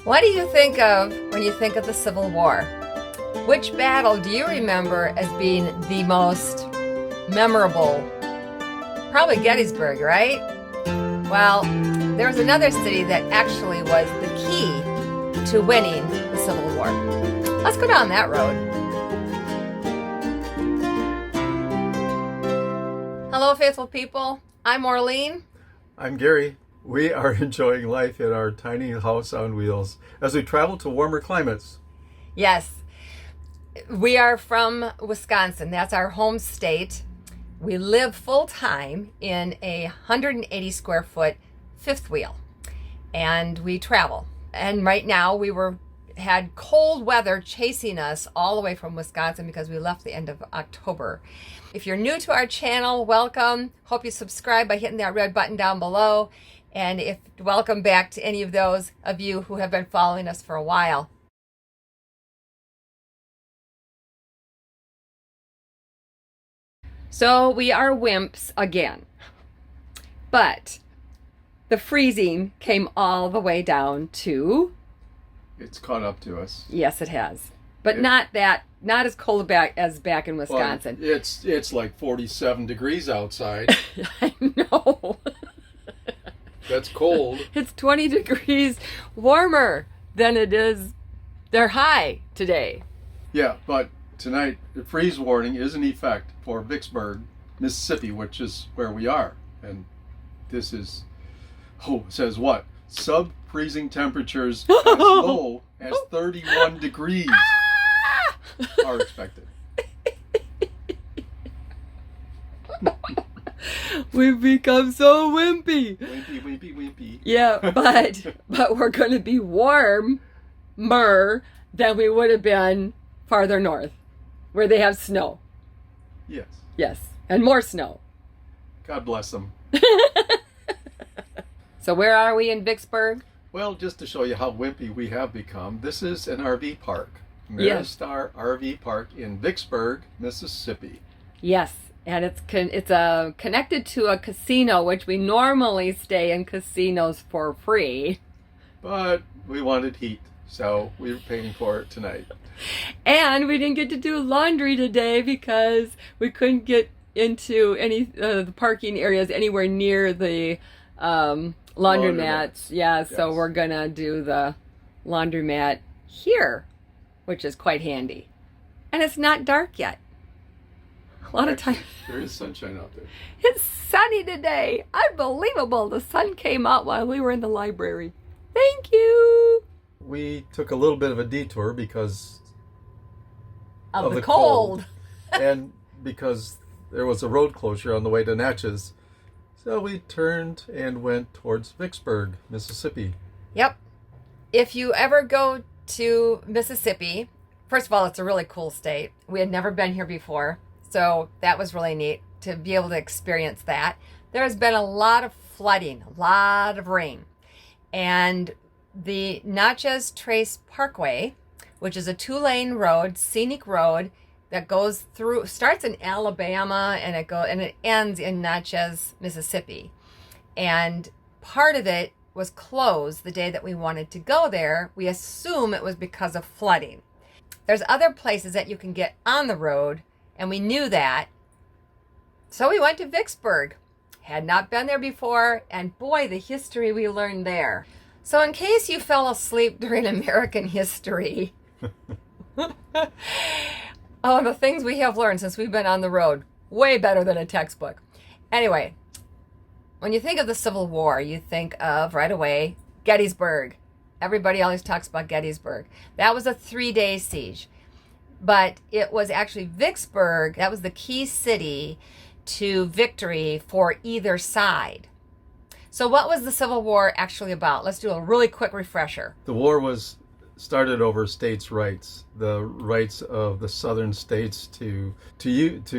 What do you think of when you think of the Civil War? Which battle do you remember as being the most memorable? Probably Gettysburg, right? Well, there was another city that actually was the key to winning the Civil War. Let's go down that road. Hello, faithful people. I'm Orlean. I'm Gary. We are enjoying life in our tiny house on wheels as we travel to warmer climates. Yes, we are from Wisconsin. That's our home state. We live full-time in a 180 square foot fifth wheel, and we travel. And right now had cold weather chasing us all the way from Wisconsin because we left the end of October. If you're new to our channel, welcome. Hope you subscribe by hitting that red button down below. And welcome back to any of those of you who have been following us for a while. So we are wimps again, but the freezing came all the way down to... It's caught up to us. Yes, it has. But not as cold as back in Wisconsin. Well, it's like 47 degrees outside. I know. That's cold. It's 20 degrees warmer than it is their high today. Yeah, but tonight the freeze warning is in effect for Vicksburg, Mississippi, which is where we are. And this is, says what? Sub-freezing temperatures as low as 31 degrees are expected. We've become so wimpy. Wimpy. Yeah, but we're going to be warmer than we would have been farther north, where they have snow. Yes. Yes, and more snow. God bless them. So where are we in Vicksburg? Well, just to show you how wimpy we have become, this is an RV park. Yes. Maristar RV Park in Vicksburg, Mississippi. Yes, and it's connected to a casino, which we normally stay in casinos for free. But we wanted heat, so we were paying for it tonight. And we didn't get to do laundry today because we couldn't get into any the parking areas anywhere near the laundromats. Yeah, yes. So we're gonna do the laundromat here, which is quite handy. And it's not dark yet. A lot of time. There is sunshine out there. It's sunny today. Unbelievable. The sun came out while we were in the library. Thank you. We took a little bit of a detour because of the cold. And because there was a road closure on the way to Natchez. So we turned and went towards Vicksburg, Mississippi. Yep. If you ever go to Mississippi, first of all, it's a really cool state. We had never been here before, so that was really neat to be able to experience that. There has been a lot of flooding, a lot of rain. And the Natchez Trace Parkway, which is a 2-lane road, scenic road, that goes through, starts in Alabama and it ends in Natchez, Mississippi. And part of it was closed the day that we wanted to go there. We assume it was because of flooding. There's other places that you can get on the road, and we knew that. So we went to Vicksburg. Had not been there before, and boy, the history we learned there. So in case you fell asleep during American history, the things we have learned since we've been on the road, way better than a textbook. Anyway, when you think of the Civil War, you think of, right away, Gettysburg. Everybody always talks about Gettysburg. That was a 3-day siege. But it was actually Vicksburg, that was the key city to victory for either side. So what was the Civil War actually about? Let's do a really quick refresher. The war started over states' rights, the rights of the southern states to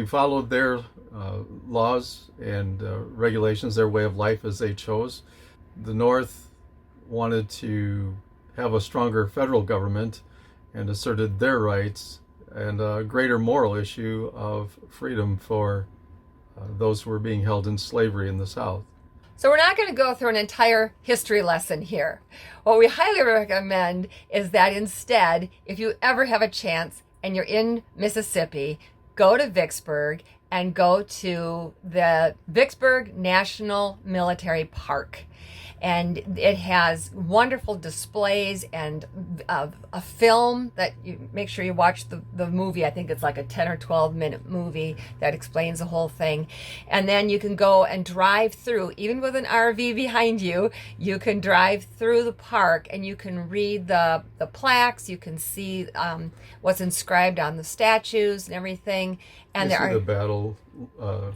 follow their laws and regulations, their way of life as they chose. The North wanted to have a stronger federal government and asserted their rights, and a greater moral issue of freedom for those who were being held in slavery in the South. So we're not going to go through an entire history lesson here. What we highly recommend is that instead, if you ever have a chance and you're in Mississippi, go to Vicksburg and go to the Vicksburg National Military Park. And it has wonderful displays and a film that you make sure you watch the movie. I think it's like a 10 or 12-minute movie that explains the whole thing. And then you can go and drive through, even with an RV behind you, you can drive through the park and you can read the plaques. You can see what's inscribed on the statues and everything. And you see the battle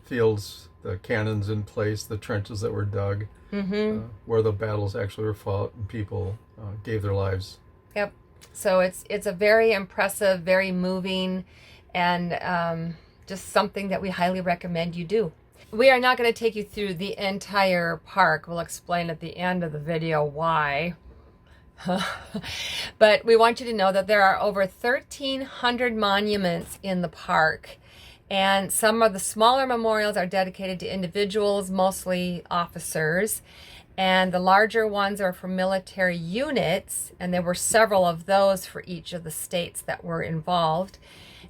fields, the cannons in place, the trenches that were dug. Where the battles actually were fought and people gave their lives. Yep. So it's a very impressive, very moving, and just something that we highly recommend you do. We are not going to take you through the entire park. We'll explain at the end of the video why. But we want you to know that there are over 1,300 monuments in the park. And some of the smaller memorials are dedicated to individuals, mostly officers. And the larger ones are for military units. And there were several of those for each of the states that were involved.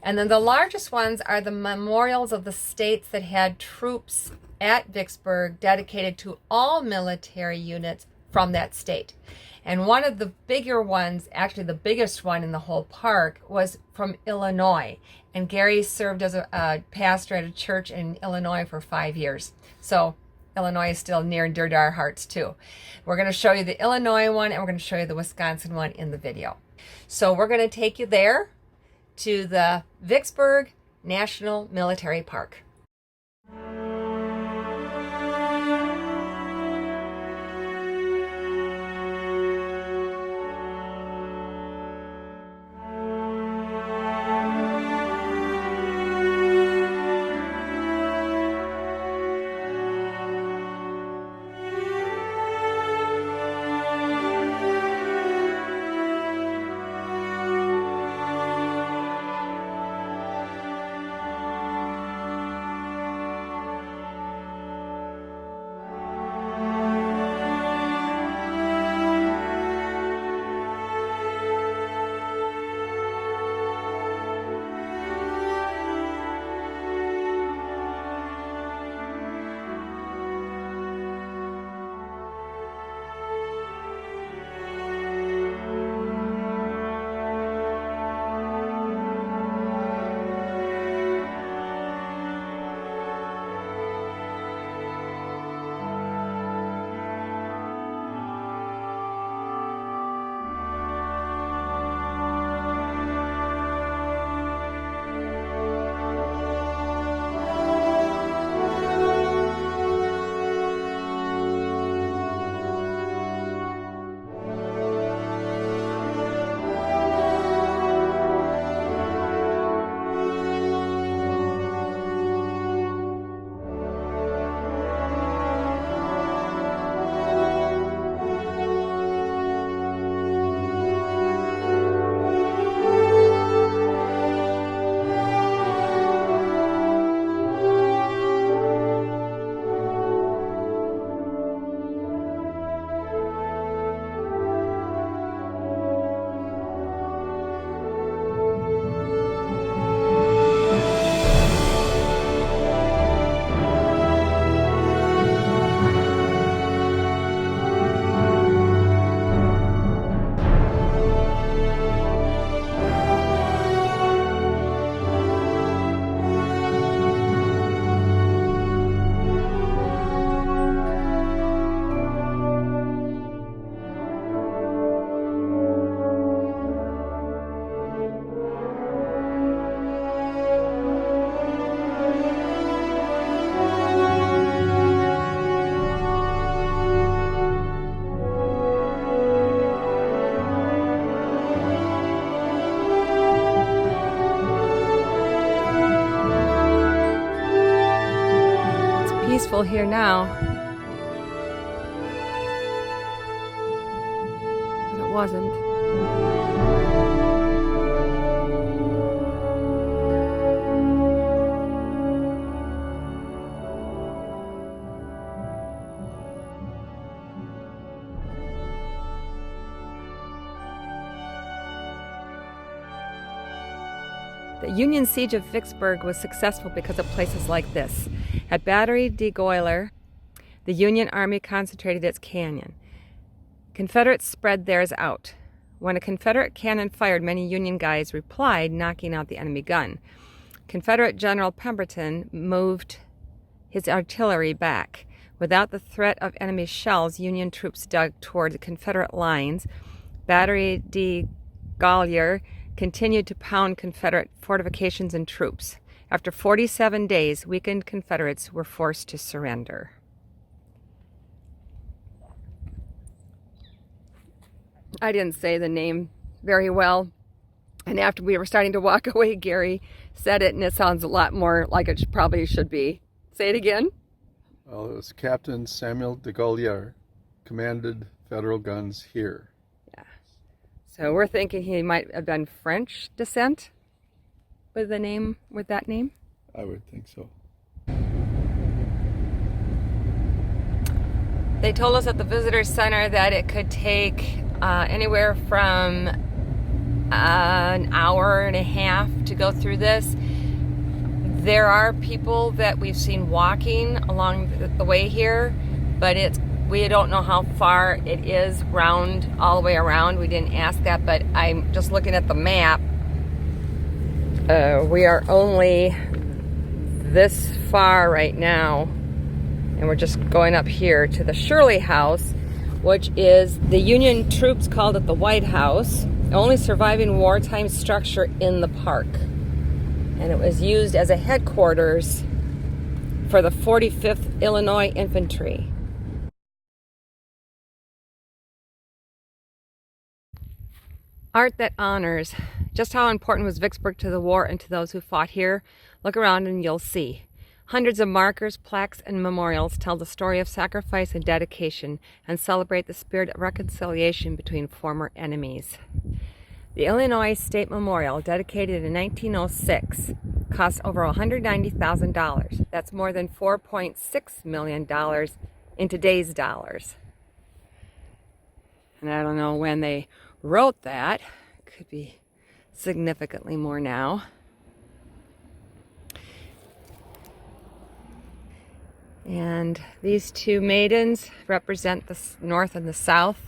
And then the largest ones are the memorials of the states that had troops at Vicksburg dedicated to all military units from that state. And one of the bigger ones, actually the biggest one in the whole park, was from Illinois. And Gary served as a pastor at a church in Illinois for 5 years. So Illinois is still near and dear to our hearts too. We're going to show you the Illinois one and we're going to show you the Wisconsin one in the video. So we're going to take you there to the Vicksburg National Military Park. Peaceful here now, but it wasn't. The Union siege of Vicksburg was successful because of places like this. At Battery de Goyler, the Union Army concentrated its cannon. Confederates spread theirs out. When a Confederate cannon fired, many Union guys replied, knocking out the enemy gun. Confederate General Pemberton moved his artillery back. Without the threat of enemy shells, Union troops dug toward the Confederate lines. Battery de Goyler continued to pound Confederate fortifications and troops. After 47 days, weakened Confederates were forced to surrender. I didn't say the name very well, and after we were starting to walk away, Gary said it, and it sounds a lot more like it probably should be. Say it again. Well, it was Captain Samuel de Goyler, commanded Federal guns here. Yeah. So we're thinking he might have been French descent with that name. I would think so. They told us at the visitor center that it could take anywhere from an hour and a half to go through this. There are people that we've seen walking along the way here, but we don't know how far it is all the way around. We didn't ask that, but I'm just looking at the map. We are only this far right now, and we're just going up here to the Shirley House, which is the Union troops called it the White House, only surviving wartime structure in the park. And it was used as a headquarters for the 45th Illinois Infantry. Art that honors. Just how important was Vicksburg to the war and to those who fought here? Look around and you'll see. Hundreds of markers, plaques, and memorials tell the story of sacrifice and dedication and celebrate the spirit of reconciliation between former enemies. The Illinois State Memorial, dedicated in 1906, cost over $190,000. That's more than $4.6 million in today's dollars. And I don't know when they wrote that. It could be significantly more now. And these two maidens represent the North and the South.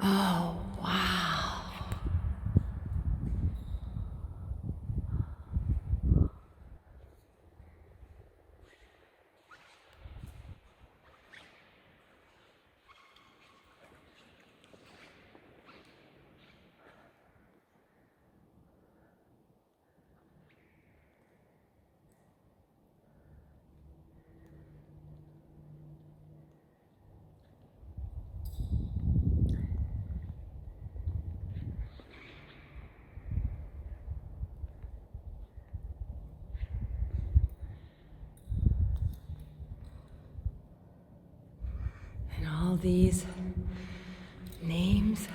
Oh, wow. And all these names.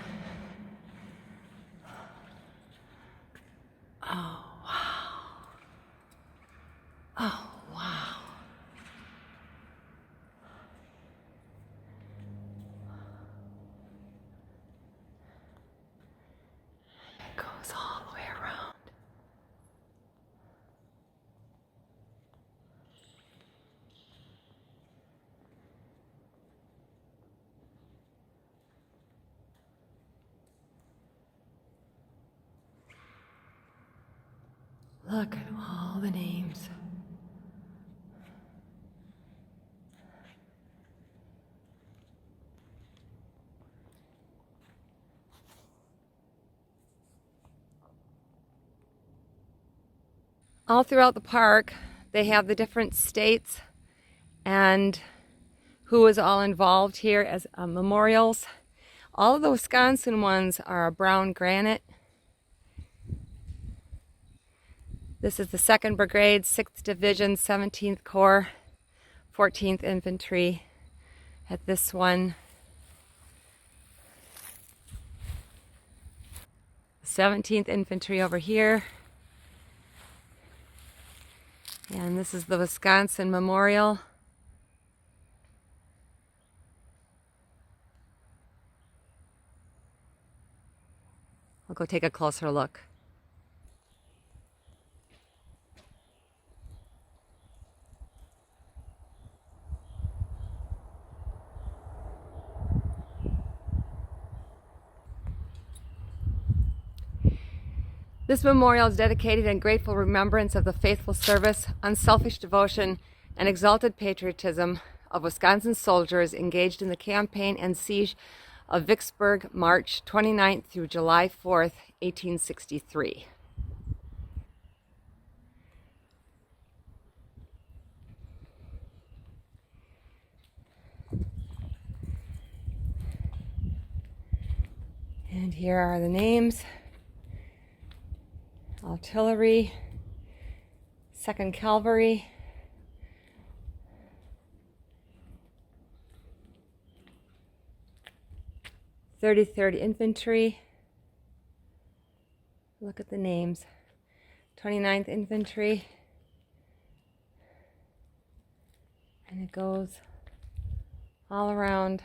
Oh, wow. Oh, wow. It goes all the way around. Look at all the names. All throughout the park, they have the different states and who is all involved here as memorials. All of the Wisconsin ones are brown granite. This is the 2nd Brigade, 6th Division, 17th Corps, 14th Infantry at this one. 17th Infantry over here. And this is the Wisconsin Memorial. I'll go take a closer look. This memorial is dedicated in grateful remembrance of the faithful service, unselfish devotion, and exalted patriotism of Wisconsin soldiers engaged in the campaign and siege of Vicksburg, March 29th through July 4th, 1863. And here are the names. Artillery, 2nd Cavalry, (33rd) Infantry. Look at the names. 29th Infantry. And it goes all around.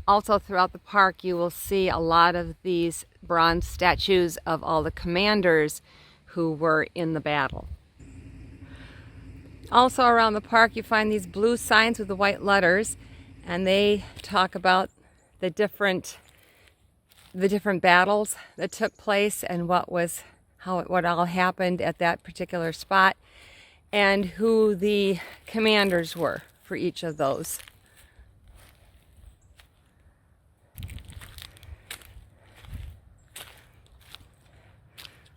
Also throughout the park you will see a lot of these bronze statues of all the commanders who were in the battle. Also around the park you find these blue signs with the white letters, and they talk about the different battles that took place and what all happened at that particular spot and who the commanders were for each of those.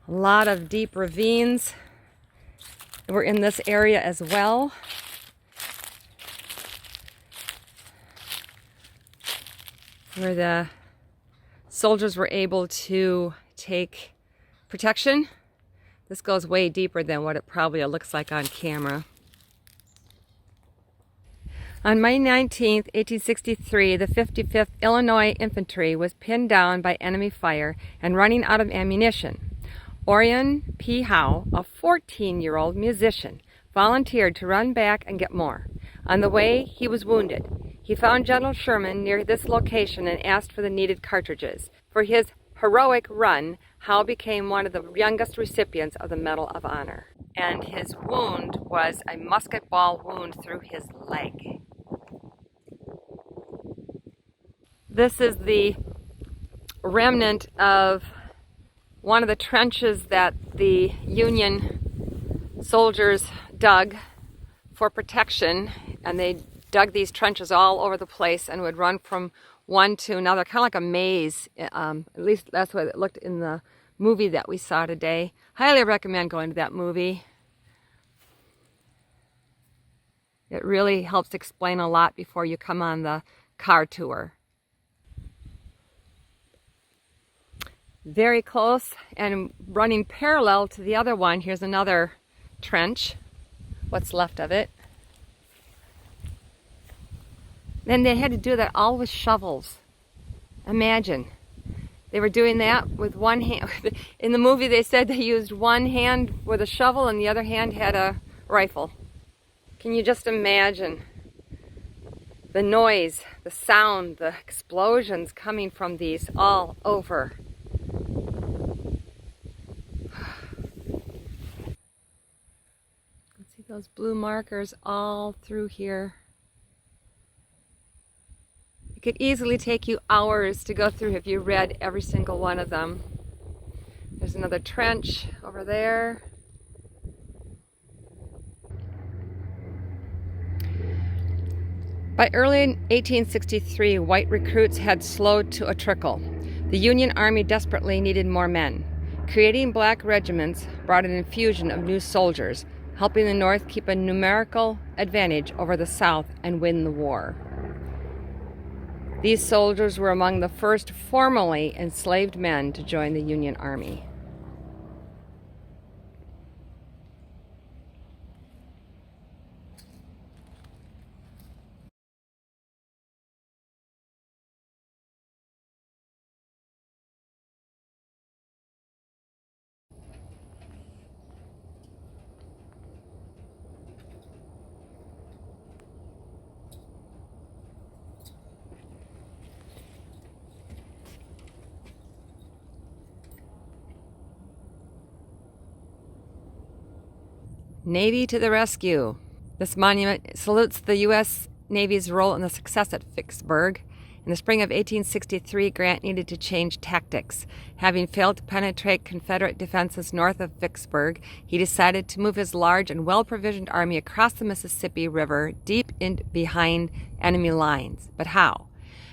A lot of deep ravines were in this area as well. Where the soldiers were able to take protection. This goes way deeper than what it probably looks like on camera. On May 19th, 1863, the 55th Illinois Infantry was pinned down by enemy fire and running out of ammunition. Orion P. Howe, a 14-year-old musician, volunteered to run back and get more. On the way, he was wounded. He found General Sherman near this location and asked for the needed cartridges. For his heroic run, Howe became one of the youngest recipients of the Medal of Honor. And his wound was a musket ball wound through his leg. This is the remnant of one of the trenches that the Union soldiers dug for protection, and they dug these trenches all over the place and would run from one to another, kind of like a maze. At least that's what it looked in the movie that we saw today. Highly recommend going to that movie. It really helps explain a lot before you come on the car tour. Very close and running parallel to the other one, here's another trench, what's left of it. Then they had to do that all with shovels. Imagine. They were doing that with one hand. In the movie they said they used one hand with a shovel and the other hand had a rifle. Can you just imagine? The noise, the sound, the explosions coming from these all over. See those blue markers all through here. It could easily take you hours to go through if you read every single one of them. There's another trench over there. By early 1863, white recruits had slowed to a trickle. The Union Army desperately needed more men. Creating black regiments brought an infusion of new soldiers, helping the North keep a numerical advantage over the South and win the war. These soldiers were among the first formally enslaved men to join the Union Army. Navy to the rescue. This monument salutes the U.S. Navy's role in the success at Vicksburg. In the spring of 1863, Grant needed to change tactics. Having failed to penetrate Confederate defenses north of Vicksburg, he decided to move his large and well-provisioned army across the Mississippi River deep in behind enemy lines. But how?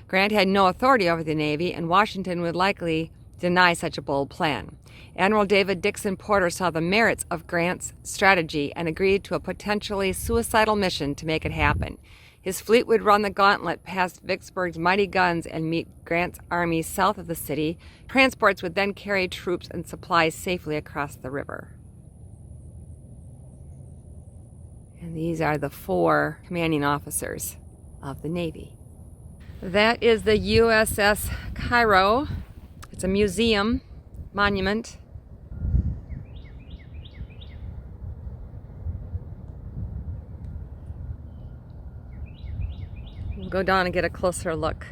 Grant had no authority over the Navy, and Washington would likely deny such a bold plan. Admiral David Dixon Porter saw the merits of Grant's strategy and agreed to a potentially suicidal mission to make it happen. His fleet would run the gauntlet past Vicksburg's mighty guns and meet Grant's army south of the city. Transports would then carry troops and supplies safely across the river. And these are the 4 commanding officers of the Navy. That is the USS Cairo. It's a museum monument. We'll go down and get a closer look.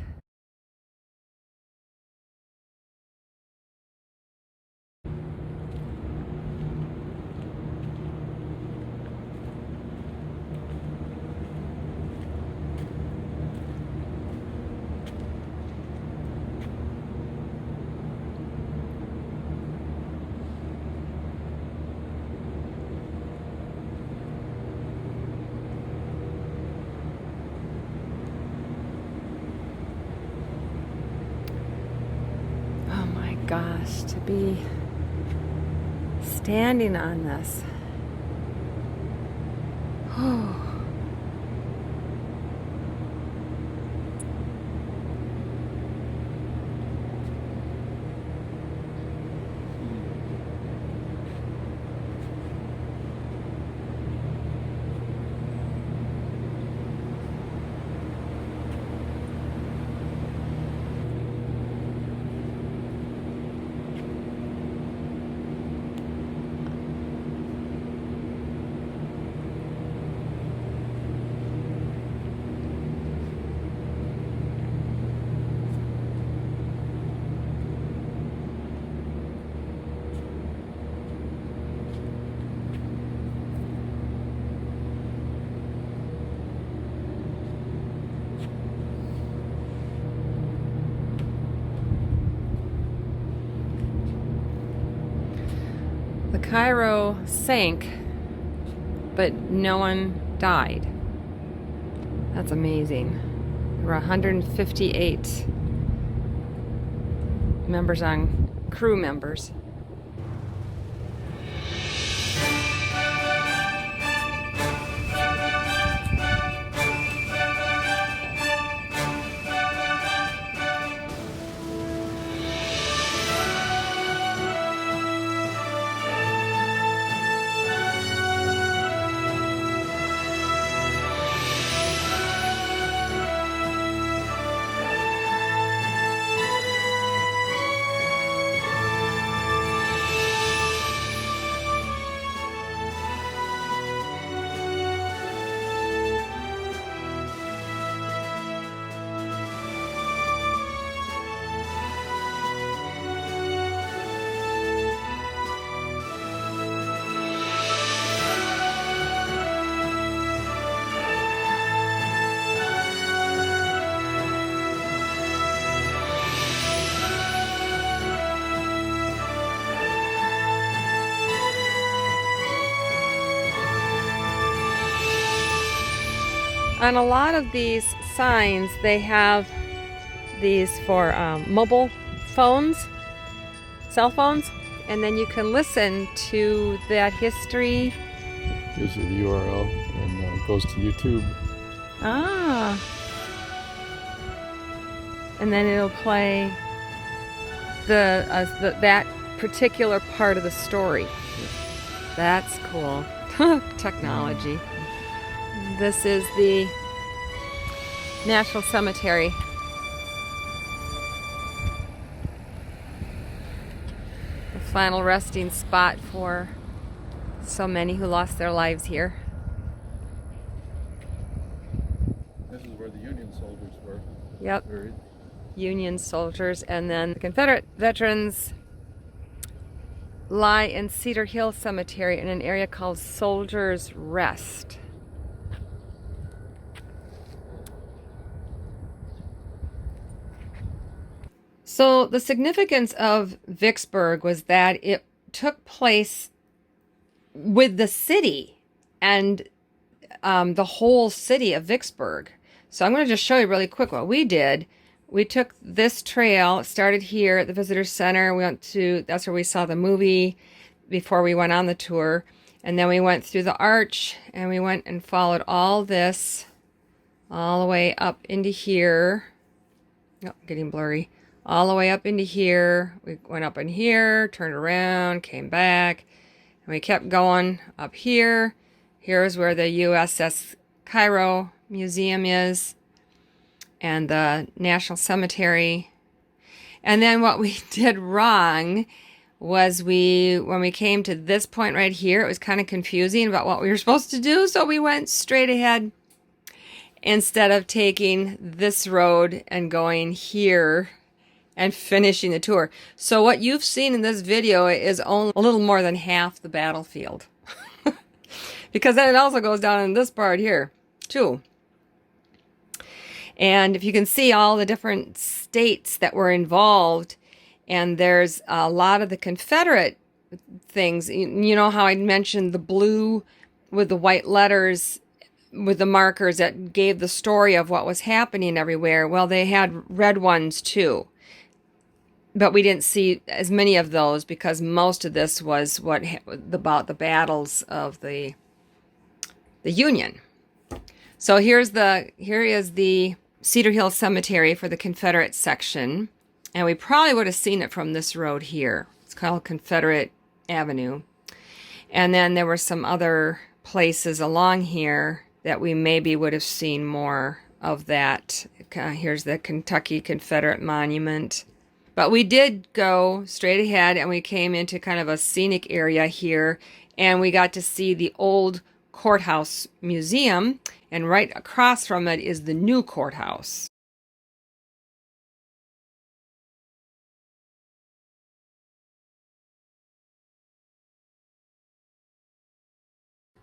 Gosh, to be standing on this. The Cairo sank, but no one died. That's amazing. There were 158 crew members. On a lot of these signs, they have these for mobile phones, cell phones, and then you can listen to that history. Gives you the URL and goes to YouTube. Ah. And then it'll play that particular part of the story. That's cool. Technology. This is the National Cemetery. The final resting spot for so many who lost their lives here. This is where the Union soldiers were. Yep. Buried. Union soldiers, and then the Confederate veterans lie in Cedar Hill Cemetery in an area called Soldiers Rest. So the significance of Vicksburg was that it took place with the city and the whole city of Vicksburg. So I'm going to just show you really quick what we did. We took this trail, it started here at the Visitor Center. We went to, that's where we saw the movie before we went on the tour. And then we went through the arch and we went and followed all this all the way up into here. Oh, getting blurry. All the way up into here. We went up in here, turned around, came back, and we kept going up here. Here's where the USS Cairo Museum is, and the National Cemetery. And then what we did wrong was when we came to this point right here, it was kind of confusing about what we were supposed to do, so we went straight ahead instead of taking this road and going here and finishing the tour. So what you've seen in this video is only a little more than half the battlefield. Because then it also goes down in this part here, too. And if you can see all the different states that were involved, and there's a lot of the Confederate things. You know how I mentioned the blue with the white letters with the markers that gave the story of what was happening everywhere? Well, they had red ones too. But we didn't see as many of those because most of this was about the battles of the Union. So here is the Cedar Hill Cemetery for the Confederate section, and we probably would have seen it from this road here. It's called Confederate Avenue. And then there were some other places along here that we maybe would have seen more of that. Here's the Kentucky Confederate Monument. But we did go straight ahead and we came into kind of a scenic area here, and we got to see the old courthouse museum, and right across from it is the new courthouse.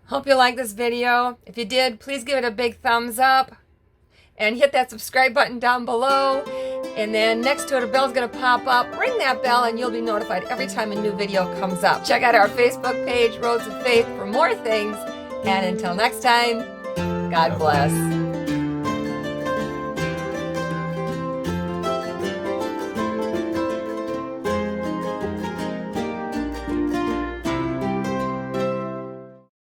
Hope you liked this video. If you did, please give it a big thumbs up and hit that subscribe button down below. And then next to it, a bell's gonna pop up. Ring that bell and you'll be notified every time a new video comes up. Check out our Facebook page, Roads of Faith, for more things. And until next time, God bless.